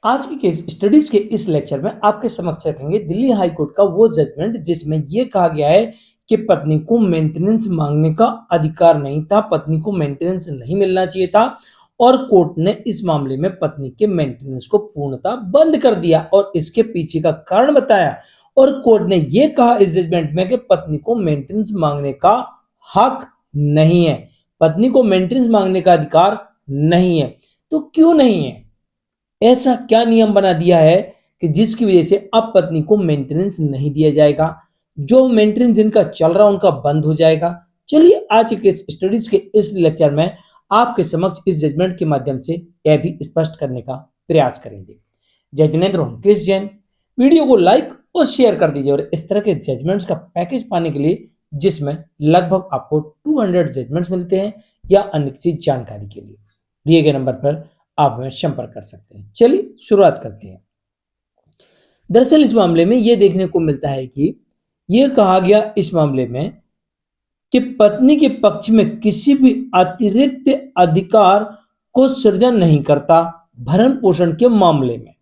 आज की case studies के इस लेक्चर में आपके समक्ष रखेंगे दिल्ली हाई कोर्ट का वो जजमेंट जिसमें यह कहा गया है कि पत्नी को मेंटेनेंस मांगने का अधिकार नहीं था, पत्नी को मेंटेनेंस नहीं मिलना चाहिए था और कोर्ट ने इस मामले में पत्नी के मेंटेनेंस को पूर्णतः बंद कर दिया और इसके पीछे का कारण बताया। और कोर्ट ने यह कहा इस जजमेंट में कि पत्नी को मेंटेनेंस मांगने का हक नहीं है, पत्नी को मेंटेनेंस मांगने का अधिकार नहीं है। तो क्यों नहीं है? ऐसा क्या नियम बना दिया है कि जिसकी वजह से अब पत्नी को मेंटेनेंस नहीं दिया जाएगा, जो मेंटेनेंस जिनका चल रहा उनका बंद हो जाएगा। चलिए आज के स्टडीज के इस लेक्चर में आपके समक्ष इस जजमेंट के माध्यम से यह भी स्पष्ट करने का प्रयास करेंगे। जय जिनेंद्र मुकेश जैन, वीडियो को लाइक और शेयर कर दीजिए और इस तरह के जजमेंट्स का पैकेज पाने के लिए जिसमें लगभग आपको 200 जजमेंट्स मिलते हैं या अन्य किसी जानकारी के लिए दिए गए नंबर पर आप हमें संपर्क कर सकते हैं। चलिए शुरुआत करते हैं। दरअसल इस मामले में यह देखने को मिलता है कि यह कहा गया इस मामले में कि पत्नी के पक्ष में किसी भी अतिरिक्त अधिकार को सृजन नहीं करता भरण पोषण के मामले में।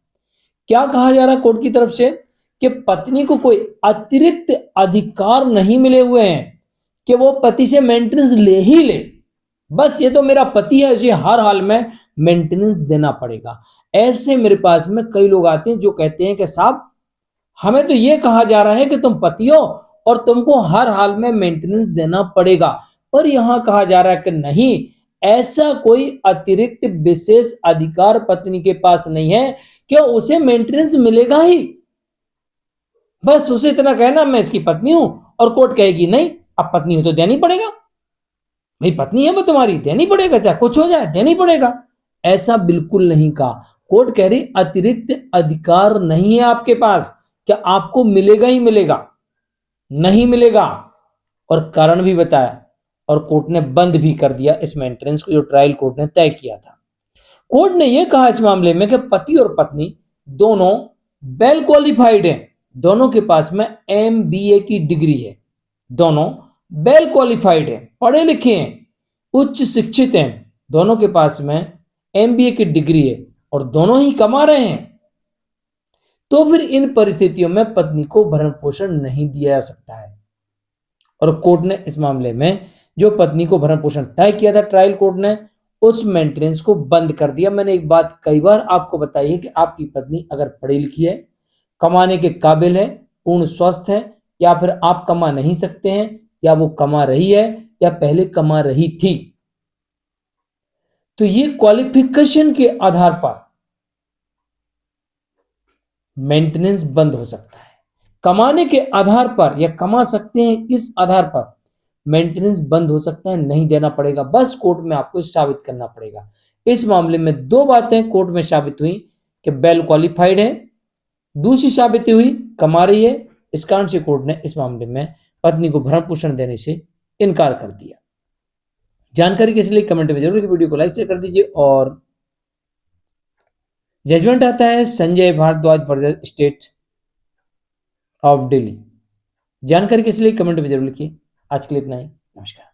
क्या कहा जा रहा है कोर्ट की तरफ से कि पत्नी को कोई अतिरिक्त अधिकार नहीं मिले हुए हैं कि वो पति से मेंटेनेंस ले ही ले, बस ये तो मेरा पति है, इसे हर हाल में मेंटेनेंस देना पड़ेगा। ऐसे मेरे पास में कई लोग आते हैं जो कहते हैं कि साहब हमें तो ये कहा जा रहा है कि तुम पति हो और तुमको हर हाल में मेंटेनेंस देना पड़ेगा, पर यहां कहा जा रहा है कि नहीं, ऐसा कोई अतिरिक्त विशेष अधिकार पत्नी के पास नहीं है कि उसे मेंटेनेंस मिलेगा ही। बस उसे इतना कहना मैं इसकी पत्नी हूं और कोर्ट कहेगी नहीं अब पत्नी हो तो देनी पड़ेगा, भाई पत्नी है वो तुम्हारी, देनी पड़ेगा, चाहे कुछ हो जाए देनी पड़ेगा। ऐसा बिल्कुल नहीं कहा। कोर्ट कह रही अतिरिक्त अधिकार नहीं है आपके पास, क्या आपको मिलेगा ही मिलेगा, नहीं मिलेगा। और कारण भी बताया और कोर्ट ने बंद भी कर दिया इस मेंटेनेंस को जो ट्रायल कोर्ट ने तय किया था। कोर्ट ने यह कहा इस मामले में कि पति और पत्नी दोनों वेल क्वालिफाइड हैं, दोनों के पास में MBA की डिग्री है, दोनों वेल क्वालिफाइड हैं, पढ़े लिखे हैं, उच्च शिक्षित हैं, दोनों के पास में MBA की डिग्री है और दोनों ही कमा रहे हैं। तो फिर इन परिस्थितियों में पत्नी को भरण पोषण नहीं दिया जा सकता है। और कोर्ट ने इस मामले में जो पत्नी को भरण पोषण तय किया था ट्रायल कोर्ट ने, उस मेंटेनेंस को बंद कर दिया। मैंने एक बात कई बार आपको बताई है कि आपकी पत्नी अगर पढ़ी लिखी है, कमाने के काबिल है, पूर्ण स्वस्थ है, या फिर आप कमा नहीं सकते हैं, या वो कमा रही है या पहले कमा रही थी, तो ये क्वालिफिकेशन के आधार पर मेंटेनेंस बंद हो सकता है। कमाने के आधार पर या कमा सकते हैं इस आधार पर मेंटेनेंस बंद हो सकता है, नहीं देना पड़ेगा, बस कोर्ट में आपको साबित करना पड़ेगा। इस मामले में दो बातें कोर्ट में साबित हुई कि वेल क्वालिफाइड है, दूसरी साबित हुई कमा रही है। इस कारण से कोर्ट ने इस मामले में पत्नी को भरण पोषण देने से इनकार कर दिया। जानकारी के लिए कमेंट में जरूर वीडियो को लाइक शेयर कर दीजिए। और जजमेंट आता है Sanjay Bharadwaj versus state of Delhi. जानकारी के लिए कमेंट में जरूर लिखिए। आज के लिए इतना ही, नमस्कार।